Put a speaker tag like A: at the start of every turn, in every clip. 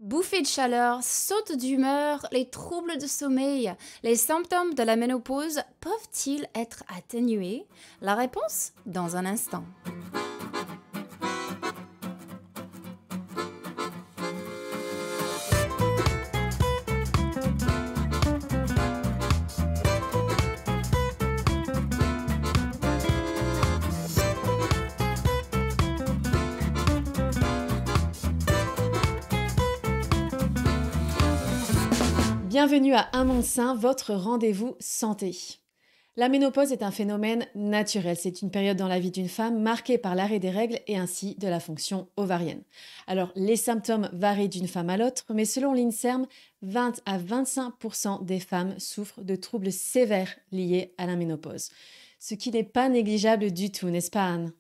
A: Bouffées de chaleur, saute d'humeur, les troubles de sommeil, les symptômes de la ménopause peuvent-ils être atténués? La réponse dans un instant.
B: Bienvenue à Un Monde Sain, votre rendez-vous santé. La ménopause est un phénomène naturel. C'est une période dans la vie d'une femme marquée par l'arrêt des règles et ainsi de la fonction ovarienne. Alors, les symptômes varient d'une femme à l'autre, mais selon l'INSERM, 20 à 25% des femmes souffrent de troubles sévères liés à la ménopause. Ce qui n'est pas négligeable du tout, n'est-ce pas Anne?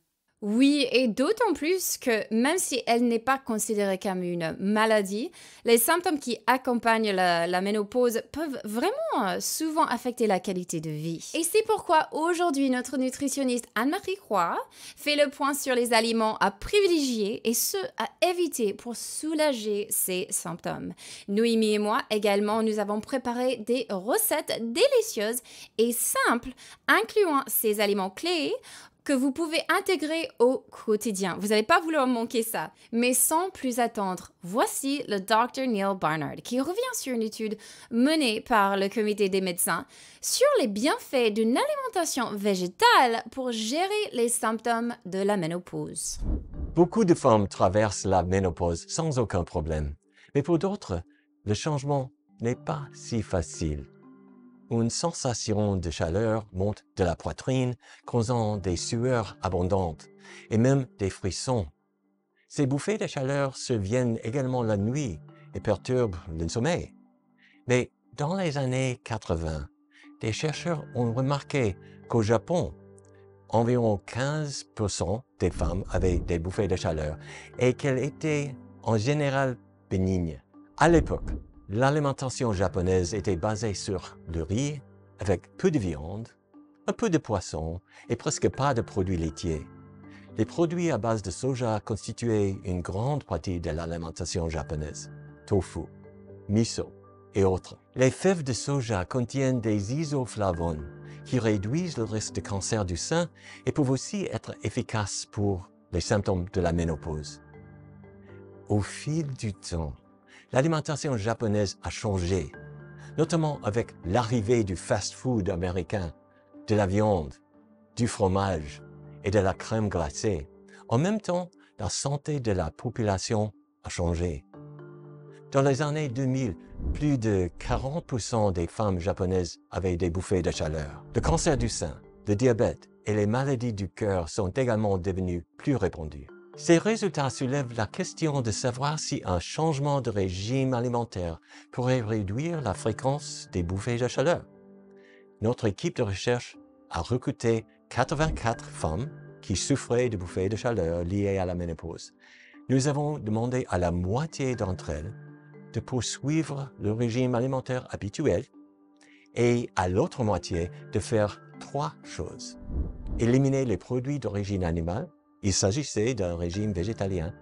A: Oui, et d'autant plus que même si elle n'est pas considérée comme une maladie, les symptômes qui accompagnent la ménopause peuvent vraiment souvent affecter la qualité de vie. Et c'est pourquoi aujourd'hui notre nutritionniste Anne-Marie Croix fait le point sur les aliments à privilégier et ceux à éviter pour soulager ces symptômes. Noémie et moi également, nous avons préparé des recettes délicieuses et simples incluant ces aliments clés que vous pouvez intégrer au quotidien. Vous n'allez pas vouloir manquer ça. Mais sans plus attendre, voici le Dr. Neil Barnard qui revient sur une étude menée par le Comité des médecins sur les bienfaits d'une alimentation végétale pour gérer les symptômes de la ménopause.
C: Beaucoup de femmes traversent la ménopause sans aucun problème. Mais pour d'autres, le changement n'est pas si facile. Une sensation de chaleur monte de la poitrine, causant des sueurs abondantes et même des frissons. Ces bouffées de chaleur surviennent également la nuit et perturbent le sommeil. Mais dans les années 80, des chercheurs ont remarqué qu'au Japon, environ 15% des femmes avaient des bouffées de chaleur et qu'elles étaient en général bénignes. À l'époque, l'alimentation japonaise était basée sur le riz, avec peu de viande, un peu de poisson et presque pas de produits laitiers. Les produits à base de soja constituaient une grande partie de l'alimentation japonaise. Tofu, miso et autres. Les fèves de soja contiennent des isoflavones qui réduisent le risque de cancer du sein et peuvent aussi être efficaces pour les symptômes de la ménopause. Au fil du temps, l'alimentation japonaise a changé, notamment avec l'arrivée du fast-food américain, de la viande, du fromage et de la crème glacée. En même temps, la santé de la population a changé. Dans les années 2000, plus de 40% des femmes japonaises avaient des bouffées de chaleur. Le cancer du sein, le diabète et les maladies du cœur sont également devenus plus répandus. Ces résultats soulèvent la question de savoir si un changement de régime alimentaire pourrait réduire la fréquence des bouffées de chaleur. Notre équipe de recherche a recruté 84 femmes qui souffraient de bouffées de chaleur liées à la ménopause. Nous avons demandé à la moitié d'entre elles de poursuivre le régime alimentaire habituel et à l'autre moitié de faire 3 choses. Éliminer les produits d'origine animale. Il s'agissait d'un régime végétalien.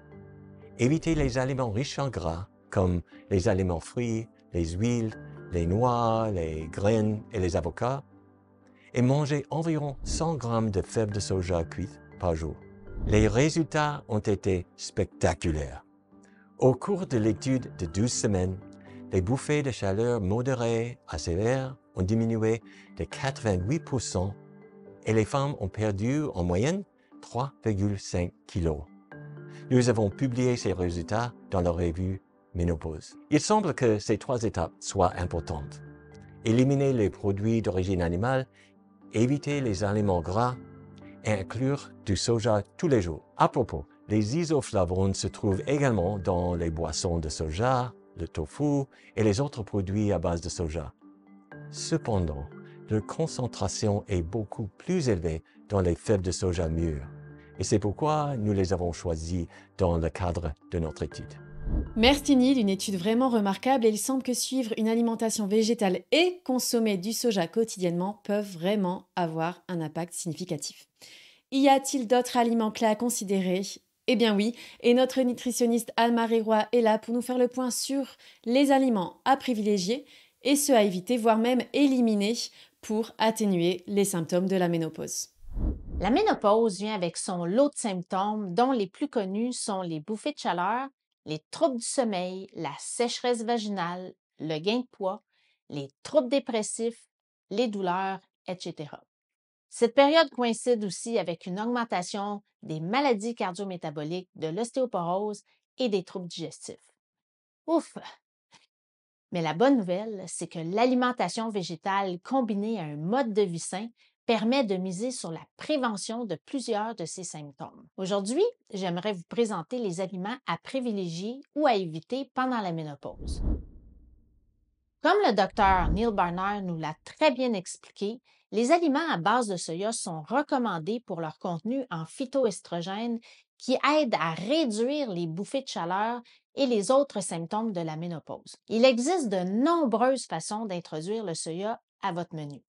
C: Éviter les aliments riches en gras, comme les aliments frits, les huiles, les noix, les graines et les avocats. Et manger environ 100 grammes de fèves de soja cuites par jour. Les résultats ont été spectaculaires. Au cours de l'étude de 12 semaines, les bouffées de chaleur modérées à sévères ont diminué de 88% et les femmes ont perdu en moyenne 3,5 kilos. Nous avons publié ces résultats dans la revue Ménopause. Il semble que ces 3 étapes soient importantes. Éliminer les produits d'origine animale, éviter les aliments gras et inclure du soja tous les jours. À propos, les isoflavones se trouvent également dans les boissons de soja, le tofu et les autres produits à base de soja. Cependant, leur concentration est beaucoup plus élevée dans les fèves de soja mûres. Et c'est pourquoi nous les avons choisis dans le cadre de notre étude.
B: Merci Neil, une étude vraiment remarquable et il semble que suivre une alimentation végétale et consommer du soja quotidiennement peuvent vraiment avoir un impact significatif. Y a-t-il d'autres aliments clés à considérer Eh bien oui, et notre nutritionniste Anne-Marie Roy est là pour nous faire le point sur les aliments à privilégier et ceux à éviter, voire même éliminer pour atténuer les symptômes de la ménopause.
D: La ménopause vient avec son lot de symptômes dont les plus connus sont les bouffées de chaleur, les troubles du sommeil, la sécheresse vaginale, le gain de poids, les troubles dépressifs, les douleurs, etc. Cette période coïncide aussi avec une augmentation des maladies cardio-métaboliques, de l'ostéoporose et des troubles digestifs. Ouf! Mais la bonne nouvelle, c'est que l'alimentation végétale combinée à un mode de vie sain permet de miser sur la prévention de plusieurs de ces symptômes. Aujourd'hui, j'aimerais vous présenter les aliments à privilégier ou à éviter pendant la ménopause. Comme le docteur Neil Barnard nous l'a très bien expliqué, les aliments à base de soya sont recommandés pour leur contenu en phytoestrogènes qui aident à réduire les bouffées de chaleur et les autres symptômes de la ménopause. Il existe de nombreuses façons d'introduire le soya à votre menu.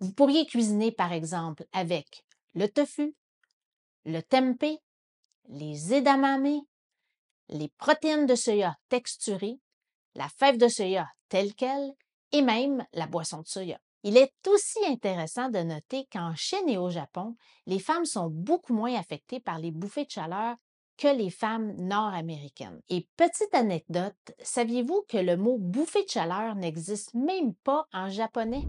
D: Vous pourriez cuisiner par exemple avec le tofu, le tempeh, les edamame, les protéines de soya texturées, la fève de soya telle qu'elle et même la boisson de soya. Il est aussi intéressant de noter qu'en Chine et au Japon, les femmes sont beaucoup moins affectées par les bouffées de chaleur que les femmes nord-américaines. Et petite anecdote, saviez-vous que le mot bouffée de chaleur n'existe même pas en japonais?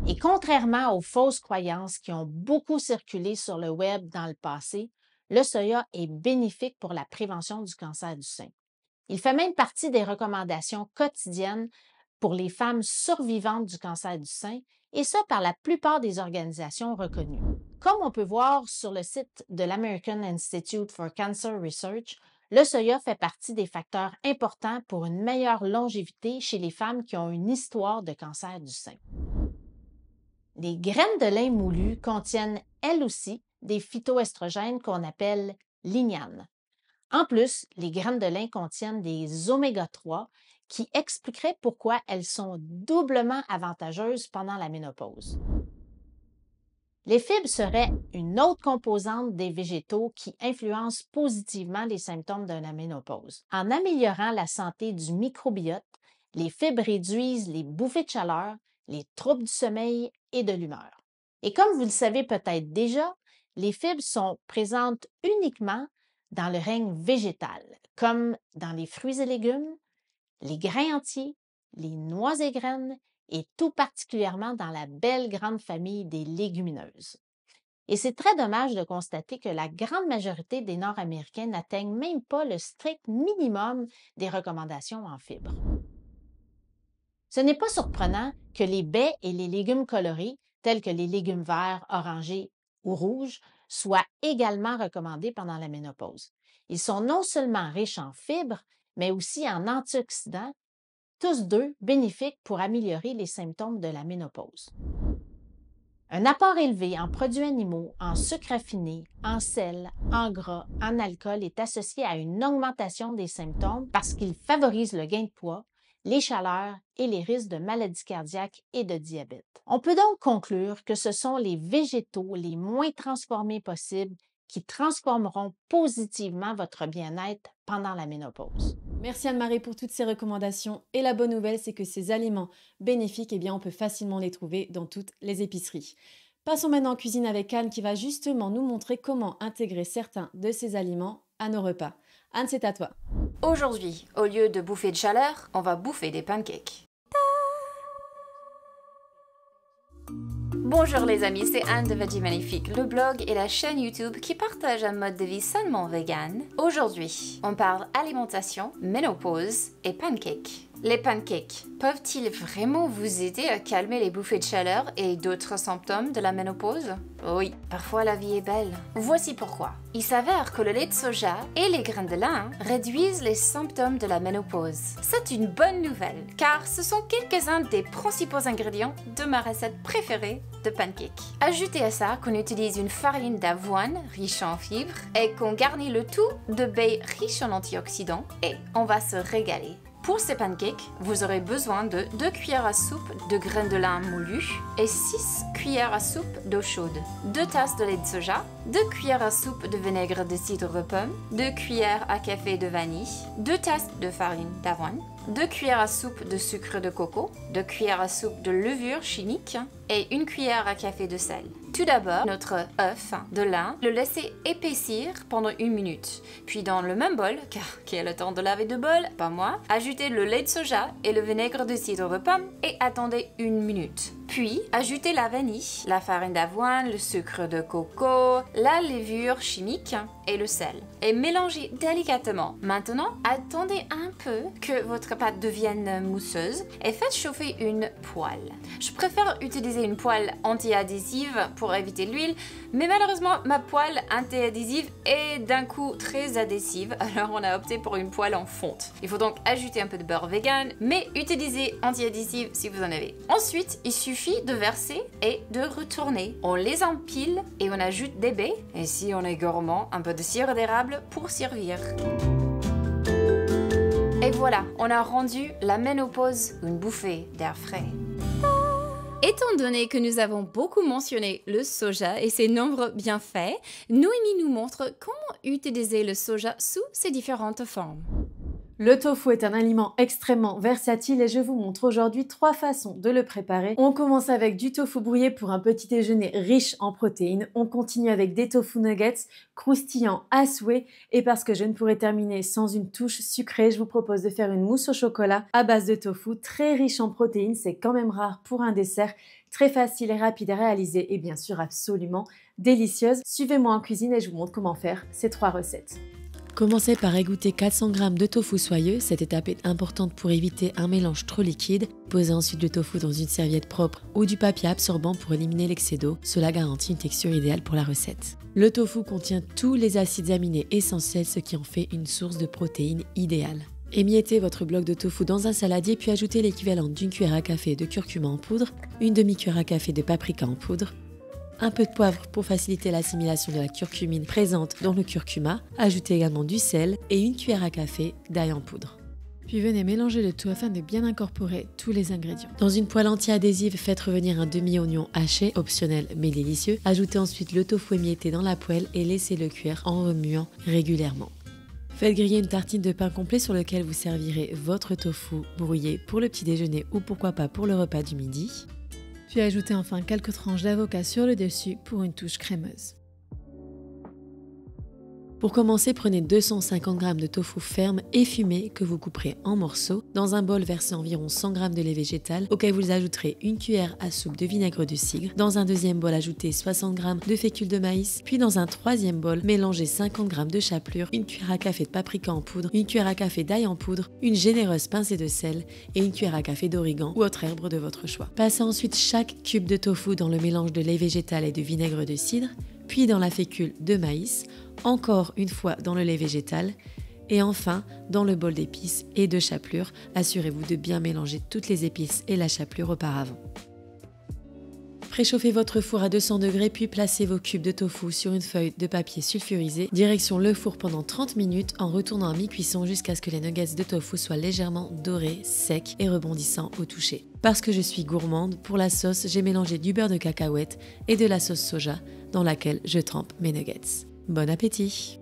D: Et contrairement aux fausses croyances qui ont beaucoup circulé sur le web dans le passé, le soya est bénéfique pour la prévention du cancer du sein. Il fait même partie des recommandations quotidiennes pour les femmes survivantes du cancer du sein, et ce par la plupart des organisations reconnues. Comme on peut voir sur le site de l'American Institute for Cancer Research, le soya fait partie des facteurs importants pour une meilleure longévité chez les femmes qui ont une histoire de cancer du sein. Les graines de lin moulu contiennent, elles aussi, des phytoestrogènes qu'on appelle lignanes. En plus, les graines de lin contiennent des oméga-3 qui expliqueraient pourquoi elles sont doublement avantageuses pendant la ménopause. Les fibres seraient une autre composante des végétaux qui influence positivement les symptômes de la ménopause. En améliorant la santé du microbiote, les fibres réduisent les bouffées de chaleur, les troubles du sommeil et de l'humeur. Et comme vous le savez peut-être déjà, les fibres sont présentes uniquement dans le règne végétal, comme dans les fruits et légumes, les grains entiers, les noix et graines et tout particulièrement dans la belle grande famille des légumineuses. Et c'est très dommage de constater que la grande majorité des Nord-Américains n'atteignent même pas le strict minimum des recommandations en fibres. Ce n'est pas surprenant que les baies et les légumes colorés, tels que les légumes verts, orangés ou rouges, soient également recommandés pendant la ménopause. Ils sont non seulement riches en fibres, mais aussi en antioxydants, tous deux bénéfiques pour améliorer les symptômes de la ménopause. Un apport élevé en produits animaux, en sucre raffiné, en sel, en gras, en alcool est associé à une augmentation des symptômes parce qu'il favorise le gain de poids, les chaleurs et les risques de maladies cardiaques et de diabète. On peut donc conclure que ce sont les végétaux les moins transformés possibles qui transformeront positivement votre bien-être pendant la ménopause.
B: Merci Anne-Marie pour toutes ces recommandations. Et la bonne nouvelle, c'est que ces aliments bénéfiques, eh bien, on peut facilement les trouver dans toutes les épiceries. Passons maintenant en cuisine avec Anne qui va justement nous montrer comment intégrer certains de ces aliments à nos repas. Anne, c'est à toi.
A: Aujourd'hui, au lieu de bouffer de chaleur, on va bouffer des pancakes. Bonjour les amis, c'est Anne de Veggie Magnifique, le blog et la chaîne YouTube qui partage un mode de vie sainement vegan. Aujourd'hui, on parle alimentation, ménopause et pancakes. Les pancakes peuvent-ils vraiment vous aider à calmer les bouffées de chaleur et d'autres symptômes de la ménopause? Oui, parfois la vie est belle. Voici pourquoi. Il s'avère que le lait de soja et les graines de lin réduisent les symptômes de la ménopause. C'est une bonne nouvelle, car ce sont quelques-uns des principaux ingrédients de ma recette préférée de pancakes. Ajoutez à ça qu'on utilise une farine d'avoine riche en fibres et qu'on garnit le tout de baies riches en antioxydants et on va se régaler. Pour ces pancakes, vous aurez besoin de 2 cuillères à soupe de graines de lin moulues et 6 cuillères à soupe d'eau chaude, 2 tasses de lait de soja, 2 cuillères à soupe de vinaigre de cidre de pomme, 2 cuillères à café de vanille, 2 tasses de farine d'avoine, 2 cuillères à soupe de sucre de coco, 2 cuillères à soupe de levure chimique et 1 cuillère à café de sel. Tout d'abord, notre œuf de lin, le laissez épaissir pendant 1 minute. Puis dans le même bol, car qui a le temps de laver de bol, pas moi, ajoutez le lait de soja et le vinaigre de cidre de pomme et attendez 1 minute. Puis, ajoutez la vanille, la farine d'avoine, le sucre de coco, la levure chimique et le sel. Et mélangez délicatement. Maintenant, attendez un peu que votre pâte devienne mousseuse et faites chauffer une poêle. Je préfère utiliser une poêle anti-adhésive pour éviter l'huile, mais malheureusement, ma poêle anti-adhésive est d'un coup très adhésive, alors on a opté pour une poêle en fonte. Il faut donc ajouter un peu de beurre vegan, mais utilisez anti-adhésive si vous en avez. Ensuite, il suffit de verser et de retourner. On les empile et on ajoute des baies, et si on est gourmand, un peu de sirop d'érable pour servir. Et voilà, on a rendu la ménopause une bouffée d'air frais. Étant donné que nous avons beaucoup mentionné le soja et ses nombreux bienfaits, Noémie nous montre comment utiliser le soja sous ses différentes formes.
B: Le tofu est un aliment extrêmement versatile et je vous montre aujourd'hui 3 façons de le préparer. On commence avec du tofu brouillé pour un petit déjeuner riche en protéines. On continue avec des tofu nuggets croustillants à souhait. Et parce que je ne pourrais terminer sans une touche sucrée, je vous propose de faire une mousse au chocolat à base de tofu très riche en protéines. C'est quand même rare pour un dessert. Très facile et rapide à réaliser et bien sûr absolument délicieuse. Suivez-moi en cuisine et je vous montre comment faire ces 3 recettes.
E: Commencez par égoutter 400 g de tofu soyeux, cette étape est importante pour éviter un mélange trop liquide. Posez ensuite le tofu dans une serviette propre ou du papier absorbant pour éliminer l'excès d'eau, cela garantit une texture idéale pour la recette. Le tofu contient tous les acides aminés essentiels, ce qui en fait une source de protéines idéale. Émiettez votre bloc de tofu dans un saladier puis ajoutez l'équivalent d'une cuillère à café de curcuma en poudre, une demi-cuillère à café de paprika en poudre, un peu de poivre pour faciliter l'assimilation de la curcumine présente dans le curcuma. Ajoutez également du sel et une cuillère à café d'ail en poudre. Puis venez mélanger le tout afin de bien incorporer tous les ingrédients. Dans une poêle anti-adhésive, faites revenir un demi-oignon haché, optionnel mais délicieux. Ajoutez ensuite le tofu émietté dans la poêle et laissez-le cuire en remuant régulièrement. Faites griller une tartine de pain complet sur lequel vous servirez votre tofu brouillé pour le petit déjeuner ou pourquoi pas pour le repas du midi. Puis ajoutez enfin quelques tranches d'avocat sur le dessus pour une touche crémeuse. Pour commencer, prenez 250 g de tofu ferme et fumé que vous couperez en morceaux. Dans un bol, versez environ 100 g de lait végétal auquel vous ajouterez une cuillère à soupe de vinaigre de cidre. Dans un deuxième bol, ajoutez 60 g de fécule de maïs. Puis dans un troisième bol, mélangez 50 g de chapelure, une cuillère à café de paprika en poudre, une cuillère à café d'ail en poudre, une généreuse pincée de sel et une cuillère à café d'origan ou autre herbe de votre choix. Passez ensuite chaque cube de tofu dans le mélange de lait végétal et de vinaigre de cidre, puis dans la fécule de maïs, encore une fois dans le lait végétal et enfin dans le bol d'épices et de chapelure. Assurez-vous de bien mélanger toutes les épices et la chapelure auparavant. Préchauffez votre four à 200 degrés puis placez vos cubes de tofu sur une feuille de papier sulfurisé. Direction le four pendant 30 minutes en retournant à mi-cuisson jusqu'à ce que les nuggets de tofu soient légèrement dorés, secs et rebondissants au toucher. Parce que je suis gourmande, pour la sauce, j'ai mélangé du beurre de cacahuète et de la sauce soja dans laquelle je trempe mes nuggets. Bon appétit!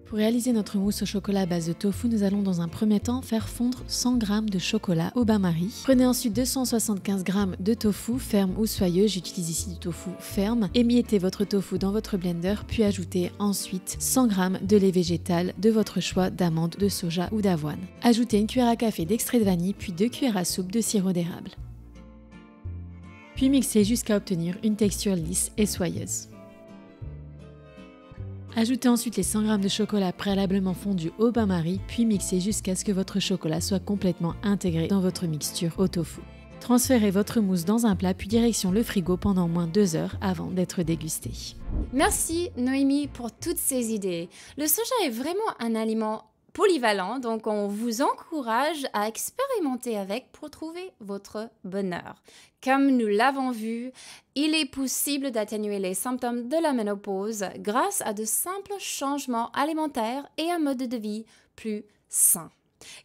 E: Pour réaliser notre mousse au chocolat à base de tofu, nous allons dans un premier temps faire fondre 100 g de chocolat au bain-marie. Prenez ensuite 275 g de tofu ferme ou soyeux, j'utilise ici du tofu ferme. Émiettez votre tofu dans votre blender, puis ajoutez ensuite 100 g de lait végétal de votre choix d'amandes, de soja ou d'avoine. Ajoutez une cuillère à café d'extrait de vanille, puis 2 cuillères à soupe de sirop d'érable. Puis mixez jusqu'à obtenir une texture lisse et soyeuse. Ajoutez ensuite les 100 g de chocolat préalablement fondu au bain-marie, puis mixez jusqu'à ce que votre chocolat soit complètement intégré dans votre mixture au tofu. Transférez votre mousse dans un plat, puis direction le frigo pendant au moins 2 heures avant d'être dégusté.
A: Merci Noémie pour toutes ces idées. Le soja est vraiment un aliment polyvalent, donc on vous encourage à expérimenter avec pour trouver votre bonheur. Comme nous l'avons vu, il est possible d'atténuer les symptômes de la ménopause grâce à de simples changements alimentaires et un mode de vie plus sain.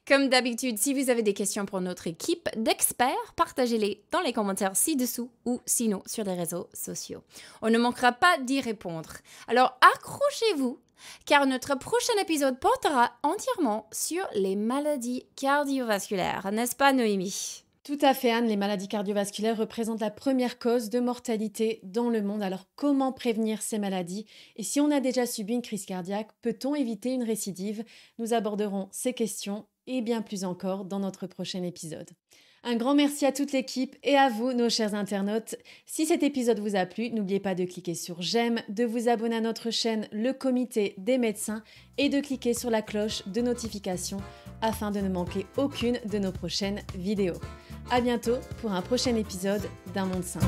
A: Comme d'habitude, si vous avez des questions pour notre équipe d'experts, partagez-les dans les commentaires ci-dessous ou sinon sur les réseaux sociaux. On ne manquera pas d'y répondre. Alors accrochez-vous, car notre prochain épisode portera entièrement sur les maladies cardiovasculaires, n'est-ce pas Noémie ?
B: Tout à fait, Anne, les maladies cardiovasculaires représentent la première cause de mortalité dans le monde. Alors comment prévenir ces maladies? Et si on a déjà subi une crise cardiaque, peut-on éviter une récidive? Nous aborderons ces questions et bien plus encore dans notre prochain épisode. Un grand merci à toute l'équipe et à vous, nos chers internautes. Si cet épisode vous a plu, n'oubliez pas de cliquer sur j'aime, de vous abonner à notre chaîne Le Comité des médecins et de cliquer sur la cloche de notification afin de ne manquer aucune de nos prochaines vidéos. À bientôt pour un prochain épisode d'Un monde sain.